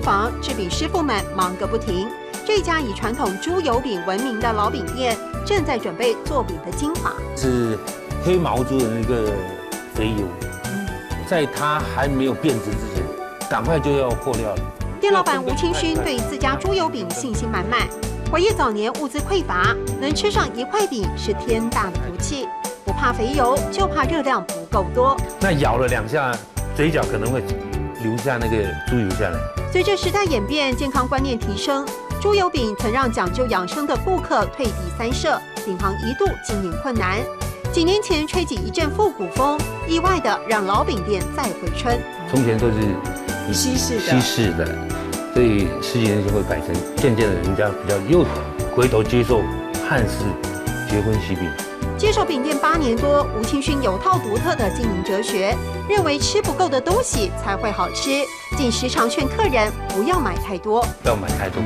厨房，制饼师傅们忙个不停。这家以传统猪油饼闻名的老饼店，正在准备做饼的精华。是黑毛猪的那个肥油，在它还没有变质之前，赶快就要破料了。店老板吴清勋对自家猪油饼信心满满，回忆早年物资匮乏，能吃上1块饼是天大的福气。不怕肥油，就怕热量不够多。那咬了2下，嘴角可能会留下那个猪油下来。随着时代演变，健康观念提升，猪油饼曾让讲究养生的顾客退避三舍，饼行一度经营困难。几年前吹起一阵复古风，意外的让老饼店再回春。从前都是西式的，所以10几年就会改成，渐渐的人家比较又回头接受汉式结婚喜饼。接手饼店8年多，吴清勋有套独特的经营哲学，认为吃不够的东西才会好吃，竟时常劝客人不要买太多。不要买太多，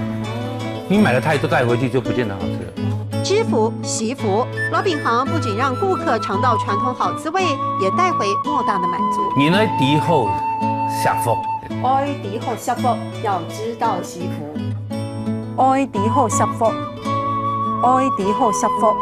你买了太多带回去就不见得好吃了。知福惜福，老饼行不仅让顾客尝到传统好滋味，也带回莫大的满足。你呢？敌后下福，哀敌后惜福，要知道惜福。哀敌后惜福，哀敌后惜福。